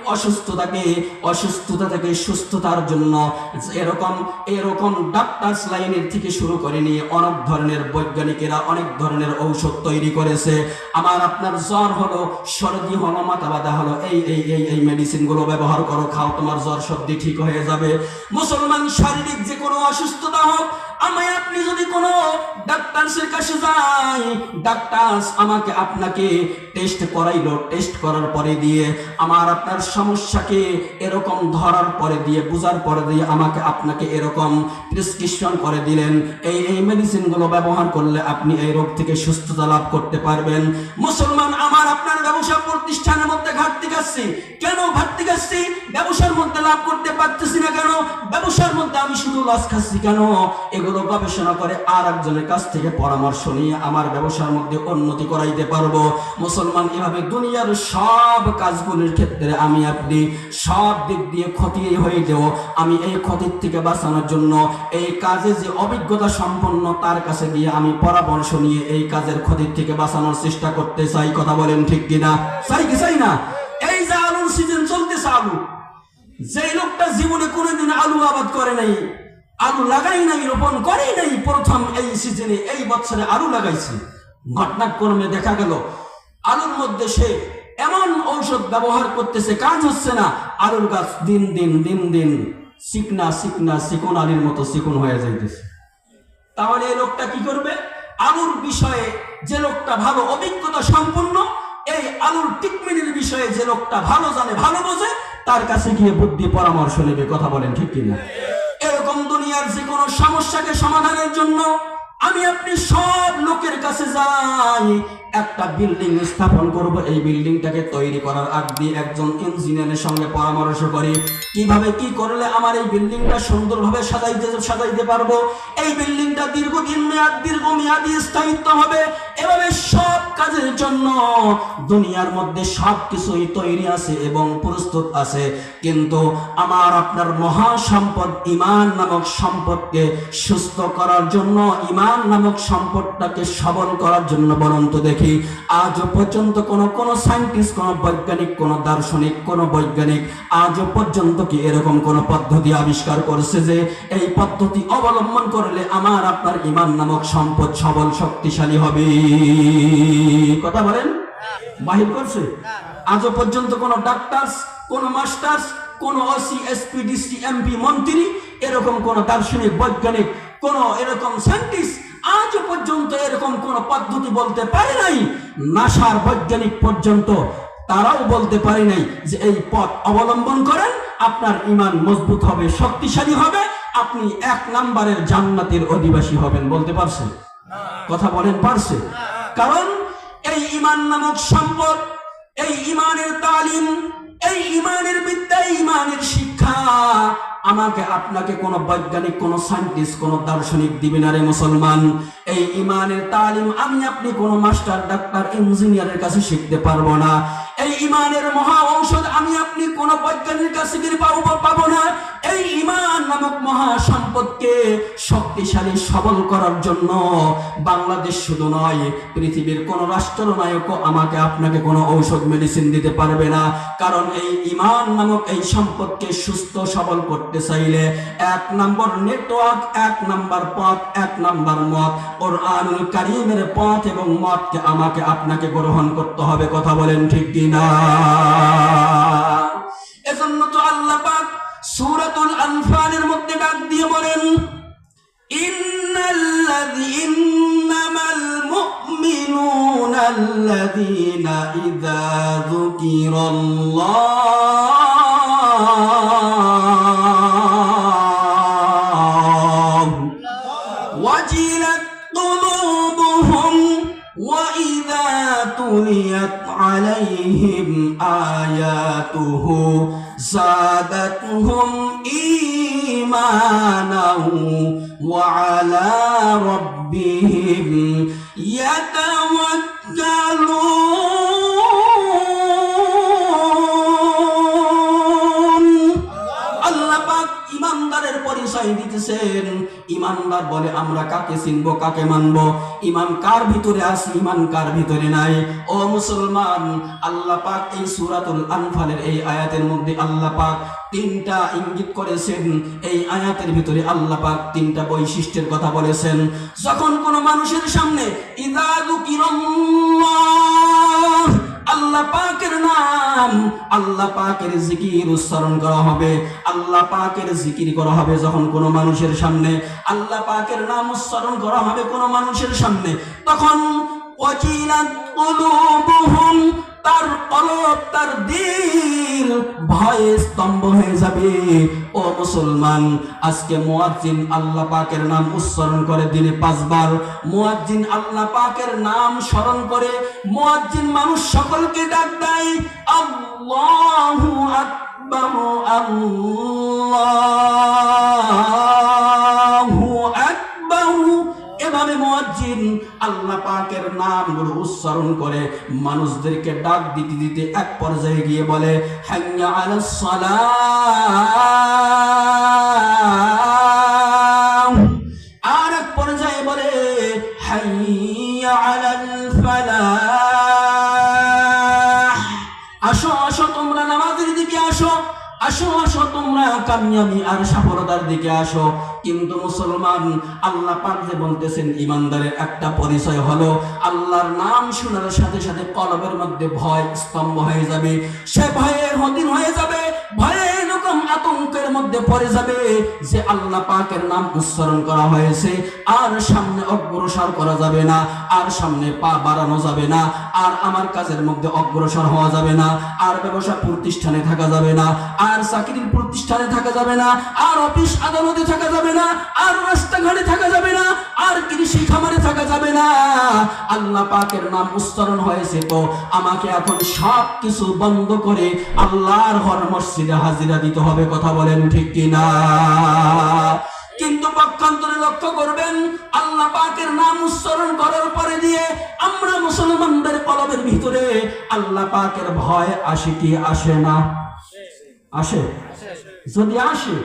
অসুস্থতা থেকে সুস্থতার জন্য এরকম ডাক্তার লাইনের থেকে শুরু করে নিয়ে অনেক ধরনের বৈজ্ঞানিকেরা অনেক ধরনের ঔষধ তৈরি করেছে। আমার আপনার জ্বর হলো, সর্দি হলো, মাথা ব্যথা হলো, এই মেডিসিন গুলো ব্যবহার করো, খাও, তোমার জ্বর সর্দি ঠিক হয়ে যাবে। মুসলমান, শারীরিক যে কোনো অসুস্থতা হোক, আমি আপনি যদি কোনো ডাক্তারের কাছে যাই, ডাক্তার আমাকে আপনাকে টেস্ট করাইলো, টেস্ট করার পরে দিয়ে আমার আপনার সমস্যাকে এরকম ধরার পরে দিয়ে, বুঝার পরে দিয়ে আমাকে আপনাকে এরকম প্রেসক্রিপশন করে দিলেন, এই মেডিসিন গুলো ব্যবহার করলে আপনি এই রোগ থেকে সুস্থতা লাভ করতে পারবেন। মুসলমান, আমার আপনার ব্যবসা প্রতিষ্ঠানের মধ্যে ঘাটতি খাচ্ছি কেন? ঘাটতি খাচ্ছি ব্যবসার মধ্যে লাভ করতে পারতেছি না কেন? ব্যবসার মধ্যে আমি শুধু লস খাচ্ছি কেন? এগুলো গবেষণা করে আর একজনের কাছ থেকে পরামর্শ নিয়ে আমার ব্যবসার মধ্যে উন্নতি করাইতে পারবো। মুসলমান, এভাবে দুনিয়ার সব কাজগুলোর ক্ষেত্রে আমি আপনি সব দিক দিয়ে ক্ষতি হয়ে দেব। আমি এই ক্ষতির থেকে বাঁচানোর জন্য এই কাজে যে অভিজ্ঞতা সম্পন্ন তার কাছে গিয়ে আমি পরামর্শ নিয়ে এই কাজের ক্ষতির থেকে বাঁচানোর চেষ্টা করতে চাই। কথা বলেন ঠিক কিনা? চাই কি চাই না? এই যে আলুর সিজন চলতেছে, আলু, যে লোকটা জীবনে কোনোদিন আলু আবাদ করে নাই, আলু লাগাই নাই, রোপণ করেই নাই, প্রথম এই সিজনে এই বছরে আলু লাগাইছে, ঘটনাক্রমে দেখা গেল আলুর মধ্যে সে এমন ঔষধ ব্যবহার করতেছে, কাজ হচ্ছে না, আলুর গাছ দিন দিন চিকন আলুর মতো চিকন হয়ে যাইতেছে। তাহলে এই লোকটা কি করবে? আলুর বিষয়ে যে লোকটা ভালো অভিজ্ঞতা সম্পন্ন, এই আলুর টিকমিনির বিষয়ে যে লোকটা ভালো জানে, ভালো বোঝে, তার কাছে গিয়ে বুদ্ধি পরামর্শ নেবে। কথা বলেন ঠিক কিনা? এরকম দুনিয়ার যে কোনো সমস্যাকে সমাধানের জন্য আমি আপনি সব লোকের কাছে যাই, একটা বিল্ডিং স্থাপন করব, এই বিল্ডিংটাকে তৈরি করার আগ দিয়ে একজন ইঞ্জিনিয়ারের সঙ্গে পরামর্শ করি, কিভাবে কি করলে আমার এই বিল্ডিংটা সুন্দরভাবে সাজাইতে পারবো, এই বিল্ডিংটা দীর্ঘমেয়াদী স্থায়িত্ব হবে। এভাবে সব কাজের জন্য দুনিয়ার মধ্যে সব কিছুই তৈরি আছে এবং প্রস্তুত আছে, কিন্তু আমার আপনার মহা সম্পদ ঈমান নামক সম্পদকে সুস্থ করার জন্য, ঈমান নামক সম্পদটাকে সবল করার জন্য বলুন তো দেখি, আজও পর্যন্ত কোন সায়েন্টিস্ট, কোন বৈজ্ঞানিক, কোন দার্শনিক, কোন বৈজ্ঞানিক আজও পর্যন্ত কি এরকম কোন পদ্ধতি আবিষ্কার করেছে যে এই পদ্ধতি অবলম্বন করলে আমার আপনার ঈমান নামক সম্পদ সবল শক্তিশালী হবে? কথা বলেন, বাহির করছে? আজও পর্যন্ত কোন ডাক্তার, কোন মাস্টার্স, কোন ওসি, এসপি, ডিসি, এমপি, মন্ত্রী, এরকম কোন দার্শনিক, বৈজ্ঞানিক, কোন এরকম সায়েন্টিস্ট আজও পর্যন্ত এরকম কোন পদ্ধতি বলতে পারে নাই। নাসার বৈজ্ঞানিক পর্যন্ত তারাও বলতে পারে নাই যে এই পথ অবলম্বন করেন, আপনার ঈমান মজবুত হবে, শক্তিশালী হবে, আপনি 1 নম্বরের জান্নাতের অধিবাসী হবেন। বলতে পারছে? কথা বলেন, পারছে? কারণ এই ঈমান নামক সম্পদ, এই ঈমানের তালিম, এই ঈমানের বিদ্যা, ঈমানের শিক্ষা আমাকে আপনাকে কোন বৈজ্ঞানিক, কোন সায়েন্টিস্ট, কোন দার্শনিক দিবে না রে মুসলমান। এই ঈমানের তালিম আমি আপনি কোন মাস্টার, ডাক্তার, ইঞ্জিনিয়ারের কাছে শিখতে পারবো না। এই ঈমানের মহা ঔষধ আমি আপনি কোন বৈজ্ঞানিকের কাছে গিয়ে পাবো না। এই ঈমান নামক মহা সম্পদকে শক্তিশালী, সবল করার জন্য বাংলাদেশ শুধু নয়, পৃথিবীর কোন রাষ্ট্রনায়কও আমাকে আপনাকে কোন ঔষধ, মেডিসিন দিতে পারবে না। কারণ এই ঈমান নামক এই সম্পদকে সুস্থ, সবল করতে চাইলে 1 নম্বর নেটওয়ার্ক, 1 নম্বর পথ, 1 নম্বর মত, কুরআনুল কারীমের পথ এবং মতকে আমাকে আপনাকে গ্রহণ করতে হবে। কথা বলেন ঠিক কিনা? এজন্য তো আল্লাহ পাক সূরাতুল আনফালের মধ্যে ডাক দিয়ে বলেন, ইন্নামাল মুমিনুনা আল্লাযীনা ইযা যুকিরাল্লাহ ওয়াজিলাত কুলুবুহুম ওয়া ইযা তুলিয়াত আলাইহিম আয়াতুহু زادتهم إيمانا وعلى ربهم يتوكلون। আল্লাহ পাক ইমানদারের পরিচয় দিতেছেন। ইমানদার বলে আমরা কাকে চিনবো, কাকে মানবো, ঈমান কার ভিতরে আছে, ঈমান কার ভিতরে নাই। ও মুসলমান, আল্লাহ পাক এই সূরাতুল আনফালের এই আয়াতের মধ্যে আল্লাহ পাক 3টা ইঙ্গিত করেছেন। এই আয়াতের ভিতরে আল্লাহ পাক 3টা বৈশিষ্ট্যের কথা বলেছেন। যখন কোন মানুষের সামনে ইযা যুকিরাল্লাহ, আল্লাহ পাকের নাম, আল্লাহ পাকের জিকির উচ্চারণ করা হবে, আল্লাহ পাকের জিকির করা হবে যখন কোন মানুষের সামনে, আল্লাহ পাকের নাম উচ্চারণ করা হবে কোন মানুষের সামনে, তখন ওয়াজিলাত কুলুবুহুম, তার কলব, তার দিল ভয়ে স্তম্ভ হয়ে যাবে। ও মুসলমান, আজকে মুয়াজ্জিন আল্লাহ পাকের নাম উচ্চারণ করে দিনে 5 বার, মুয়াজ্জিন আল্লাহ পাকের নাম স্মরণ করে, মুয়াজ্জিন মানুষ সকলকে ডাক দেয় আল্লাহু আকবার, আল্লাহু আকবার। এভাবে মুয়াজ্জিন আল্লাহ পাকের নামগুলো উচ্চারণ করে মানুষদেরকে ডাক দিতে দিতে এক পর্যায়ে গিয়ে বলে হাইয়া আলাস সালাম, আর এক পর্যায়ে বলে হাইয়া আলাল ফালাহ। আসো আসো তোমরা নামাজের দিকে আসো, আসো আসো তোমরা কামিয়াবি আর সফলতার দিকে আসো। কিন্তু মুসলমান, আল্লাহ পাক যে বলতেছেন ইমানদারের একটা পরিচয় হলো আল্লাহর নাম শোনার সাথে সাথে কলবের মধ্যে ভয় স্তম্ভ হয়ে যাবে, সে ভয়ে অধীন হয়ে যাবে, ভয়ে এরকম আতঙ্কের মধ্যে পড়ে যাবে যে আল্লাহ পাকের নাম উচ্চারণ করা হয়েছে, আর সামনে অগ্রসর করা যাবে না, আর সামনে পা বাড়ানো যাবে না, আর আমার কাজের মধ্যে অগ্রসর হওয়া যাবে না, আর ব্যবসা প্রতিষ্ঠানে থাকা যাবে না, আর চাকরির প্রতিষ্ঠানে থাকা যাবে না, আর অফিস আদালতে থাকা যাবে না, আর রাস্তাঘাটে থাকা যাবে না, আর কৃষি খামারে থাকা যাবে না। আল্লাহ পাকের নাম উচ্চারণ হয়েছে তো আমাকে এখন সব কিছু বন্ধ করে আল্লাহর ঘর মসজিদে হাজিরা দিতে হবে। কথা বলেন ঠিক কিনা? কিন্তু পক্ষান্তরে লক্ষ্য করবেন, আল্লাহ পাকের নাম উচ্চারণ করার পরে দিয়ে আমরা মুসলমানদের কলবের ভিতরে আল্লাহ পাকের ভয় আসে কি আসে না? আসে। যদি আসে,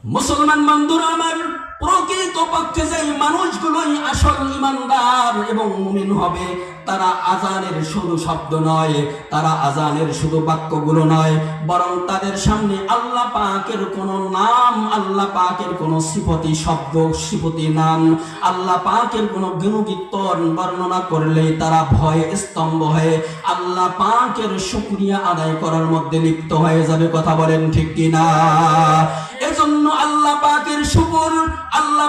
মুসলমান বন্ধুরা আমার, প্রকৃত পক্ষে যে মানুষগুলোই আসল ইমানদার এবং মুমিন হবে, তারা আজানের শুধু শব্দ নয়, তারা আজানের শুধু বাক্যগুলো নয়, বরং তাদের সামনে আল্লাহ পাকের কোনো নাম, আল্লাহ পাকের কোনো সিফতি শব্দ, সিফতি নাম, আল্লাহ পাকের কোনো গুণকীর্তন বর্ণনা করলেই তারা ভয়ে স্তম্ভ হয়ে আল্লাহ পাকের শুকরিয়া আদায় করার মধ্যে লিপ্ত হয়ে যাবে। কথা বলেন ঠিক কিনা? এজন্য আল্লাহ পাকের শুকর, আল্লাহ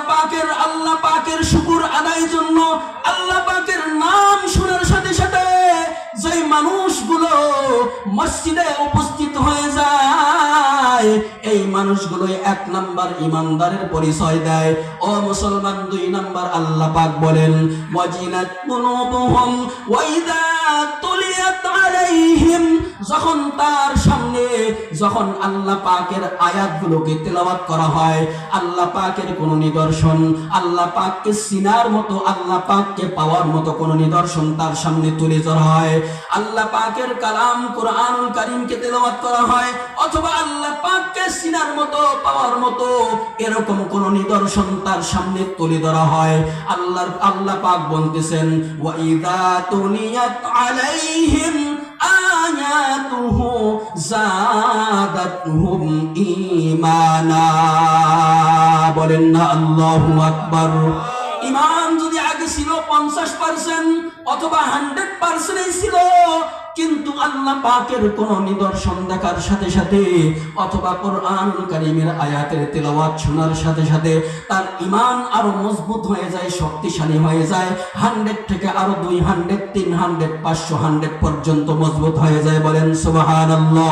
পাকের শুকর আদায়ের জন্য আল্লাহ পাকের নাম শোনার সাথে সাথে যে মানুষগুলো মসজিদে উপস্থিত হয়ে যায়, এই মানুষগুলো 1 নাম্বার ইমানদারের পরিচয় দেয়। ও মুসলমান, 2 নাম্বার আল্লাহ পাক বলেন, ওয়াজিনাত কুলুবুহুম ওয়া ইযা তুলিয়াত আলাইহিম, যখন তার সামনে যখন আল্লাহ পাকের আয়াতগুলোকে তেলাওয়াত করা হয়, আল্লাহ পাকের কোন নিদর্শন, আল্লাহ পাককে চিনার মতো, আল্লাহ পাককে পাওয়ার মতো কোন নিদর্শন তার সামনে তুলে ধরা হয়, আল্লাহ পাকের কালাম কুরআনুল কারীমকে তেলাওয়াত করা হয়, অথবা আল্লাহ পাককে চিনার মতো, পাওয়ার মতো এরকম কোন নিদর্শন তার সামনে তুলে ধরা হয়, আল্লাহ পাক বলতেছেন, ওয়া ইযা তুলিয়াত আলাইহিম আয়াতুহু যাদাতহুম ঈমানা। বলেন না আল্লাহু আকবার। ঈমান যদি আগে ছিল 50% অথবা 100% ছিল, কিন্তু আল্লাহ পাকের কোন নিদর্শন দেখার সাথে সাথে অথবা কোরআনুল কারীমের আয়াতের তেলাওয়াত শোনার সাথে সাথে তার ঈমান আরো মজবুত হয়ে যায়, শক্তিশালী হয়ে যায়, 100 থেকে আরো 200, 300, 500, 100 পর্যন্ত মজবুত হয়ে যায়। বলেন সুবহানাল্লাহ।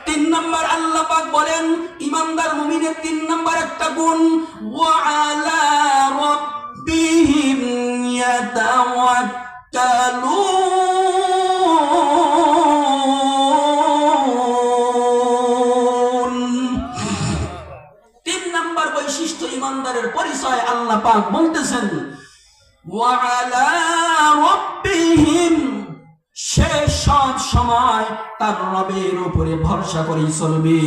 3 নাম্বার আল্লাহ পাক বলেন, ঈমানদার মুমিনের 3 নাম্বার একটা গুণ, ওয়া আলা রাব্বিহিম ইয়াতাওয়াক্কালুন। 3 নাম্বার বৈশিষ্ট্য ঈমানদারের পরিচয় আল্লাহ পাক বলতেছেন, ওয়া আলা রাব্বিহিম, সে সব সময় তার রবের উপরে ভরসা করে চলবে,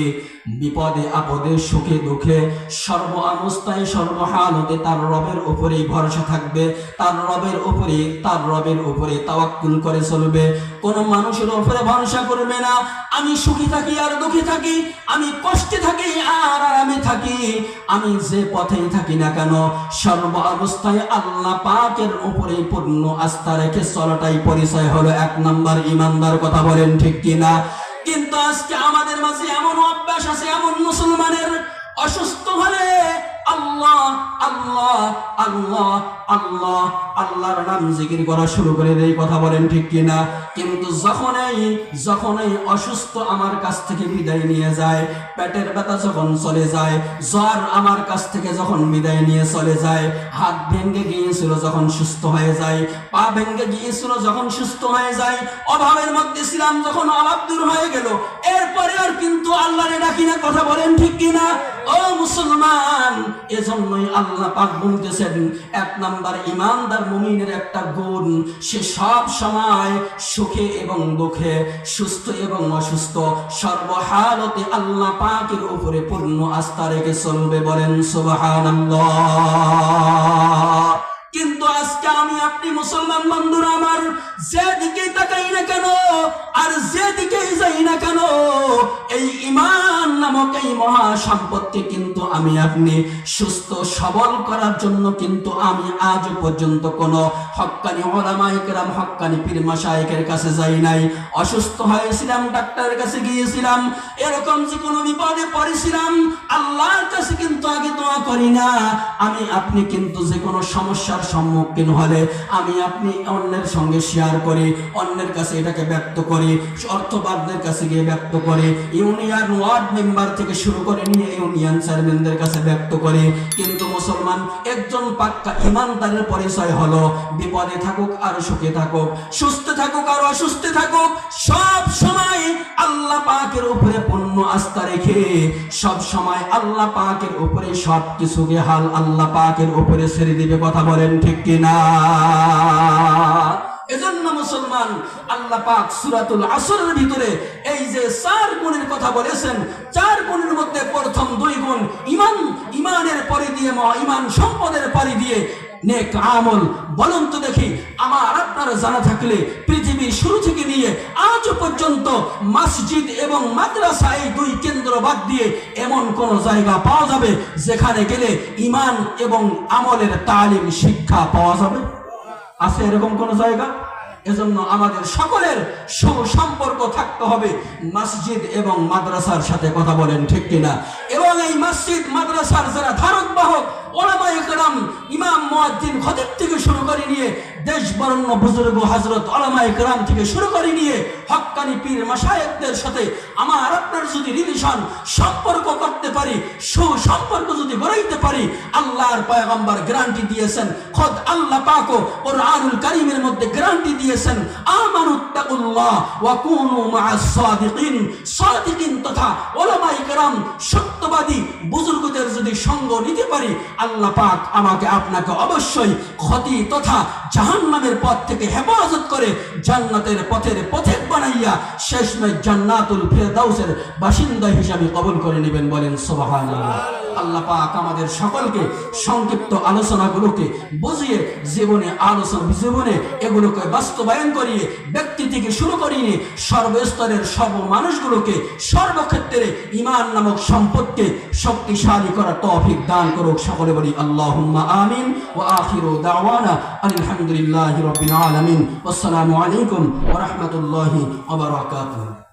বিপদে আপদে সুখে দুঃখে সর্ব অবস্থায় সর্বহালতে তার রবের উপরেই ভরসা থাকবে, তার রবের উপরে তাওয়াক্কুল করে চলবে, কোন মানুষের উপরে ভরসা করবে না। আমি সুখী থাকি আর দুঃখী থাকি, আমি কষ্টে থাকি আর আরামে থাকি, আমি যে পথেই থাকি না কেন, সর্ব অবস্থায় আল্লাহ পাকের উপরে পূর্ণ আস্থা রেখে চলাটাই পরিচয় হলো 1 নাম্বার ঈমানদার। কথা বলেন ঠিক কিনা? কিন্তু আজকে আমাদের মাঝে এমন অভ্যাস আছে, এমন মুসলমানের, অসুস্থ হলে আল্লাহ আল্লাহ আল্লাহ আল্লাহ আল্লাহর নাম জিকির করা শুরু করে দেয়। কথা বলেন ঠিক কিনা? কিন্তু যখনই অসুস্থ আমার কাছ থেকে বিদায় নিয়ে যায়, পেটের ব্যথা যখন চলে যায়, জ্বর আমার কাছ থেকে যখন বিদায় নিয়ে চলে যায়, হাত ভেঙে গিয়েছিল যখন সুস্থ হয়ে যায়, পা ভেঙে গিয়েছিল যখন সুস্থ হয়ে যায়, অভাবের মধ্যে ছিলাম যখন অভাব দূর হয়ে গেল, এরপরে আর কিন্তু আল্লাহরে ডাকি না। কথা বলেন ঠিক কিনা? ও মুসলমান, এজন্যই আল্লাহ পাক বলতেছেন 1 নাম্বার ঈমানদার মুমিনের একটা গুণ, সে সব সময় সুখে এবং দুঃখে, সুস্থ এবং অসুস্থ সর্বহালতে আল্লাহ পাকের উপরে পূর্ণ আস্থা রেখে চলবে। বলেন সুবহানাল্লাহ। কিন্তু আজকে আমি আপনি মুসলমান বন্ধুরা আমার, যেদিকেই তাকাই না কেন আর যেদিকেই যাই না কেন, এই ঈমান নামক নামক এই মহা সম্পদকে কিন্তু আমি আপনি সুস্থ সবল করার জন্য কিন্তু আমি আজ পর্যন্ত কোন হক্কানি উলামায়ে কেরাম, হক্কানি পীর মাশায়েখের কাছে যাই নাই। অসুস্থ হয়েছিলাম, ডাক্তারের কাছে গিয়েছিলাম, এরকম যে কোনো বিপদে পড়েছিলাম, আল্লাহর কাছে কিন্তু আগে দোয়া করি না। আমি আপনি কিন্তু যে কোনো সমস্যার সম্মুখীন হলে আমি আপনি অন্যের সঙ্গে শেয়ার করি, অন্যের কাছে এটাকে ব্যক্ত করি, অর্থবাদদের কাছে গিয়ে ব্যক্ত করি, ইউনিয়ন ওয়ার্ড মেম্বার থেকে শুরু করে নিয়ে ইউনিয়ন চেয়ারম্যানদের কাছে ব্যক্ত করি। কিন্তু মুসলমান একজন পাক্কা ইমানদারের পরিচয় হলো বিপদে থাকুক আর সুখে থাকুক, সুস্থ থাকুক আর অসুস্থ থাকুক, সব সময় আল্লাহ পাকের উপরে পূর্ণ আস্থা রেখে সব সময় আল্লাহ পাকের উপরে সব কিছুকে হাল আল্লাহ পাকের উপরে ছেড়ে দিবে। কথা বলেন ঠিক কিনা? এজন্য মুসলমান আল্লাহ পাক সূরাতুল আসরের ভিতরে এই যে 4 গুণের কথা বলেছেন, 4 গুণের মধ্যে প্রথম 2 গুণ ইমানের পরে দিয়ে ইমান সম্পদের পরে দিয়ে নেক আমল। বলুন তো দেখি, আমার আপনার জানা থাকলে পৃথিবীর শুরু থেকে নিয়ে আজ পর্যন্ত মসজিদ এবং মাদ্রাসা এই 2 কেন্দ্র বাদ দিয়ে এমন কোন জায়গা পাওয়া যাবে যেখানে গেলে ইমান এবং আমলের তালিম শিক্ষা পাওয়া যাবে? আছে এরকম কোন জায়গা? এজন্য আমাদের সকলের সুসম্পর্ক থাকতে হবে মসজিদ এবং মাদ্রাসার সাথে। কথা বলেন ঠিক কিনা? এবং এই মসজিদ মাদ্রাসার যারা ধারক বাহক উলামায়ে কেরাম, ইমাম মুয়াজ্জিন খতিব থেকে শুরু করে নিয়ে দেশ বরেণ্য বুজুর্গ হযরত উলামায়ে কেরাম থেকে শুরু করে নিয়ে হক্কানি পীর মাশায়েখদের সাথে আমার আপনার যদি রিলেশন সম্পর্ক করতে পারি, সুসম্পর্ক যদি গড়াইতে পারি, আল্লাহর পয়গম্বর গ্যারান্টি দিয়েছেন, খোদ আল্লাহ পাকও কুরআনুল কারীমের মধ্যে গ্যারান্টি দিয়েছেন, আমানুত্তাকুল্লাহ ওয়া কুনু মা'আস সাদিকিন। সাদিকিন তথা উলামায়ে কেরাম সত্যবাদী বুজুর্গদের যদি সঙ্গ নিতে পারি, আল্লাহ পাক আমাকে আপনাকে অবশ্যই ক্ষতি তথা জাহান্নামের পথ থেকে হেফাজত করে জান্নাতের পথের পথিক বানাইয়া শেষমেশ জান্নাতুল ফিরদাউসের বাসিন্দা হিসাবে কবুল করে নেবেন। বলেন সুবহানাল্লাহ। আল্লাহ পাক আমাদের সকলকে সংক্ষিপ্ত আলোচনাগুলোকে বুঝিয়ে জীবনে এগুলোকে বাস্তবায়ন করিয়ে ব্যক্তি থেকে শুরু করিয়ে সর্বস্তরের সব মানুষগুলোকে সর্বক্ষেত্রে ঈমান নামক সম্পদকে শক্তিশালী করার তৌফিক দান করুক। সকলে বলি আল্লাহুম্মা আমিন। ওয়া আখিরু দাওয়ানা আলহামদুলিল্লাহি রাব্বিল আলামিন। আসসালামু আলাইকুম ওয়া রাহমাতুল্লাহি ওয়া বারাকাতুহু।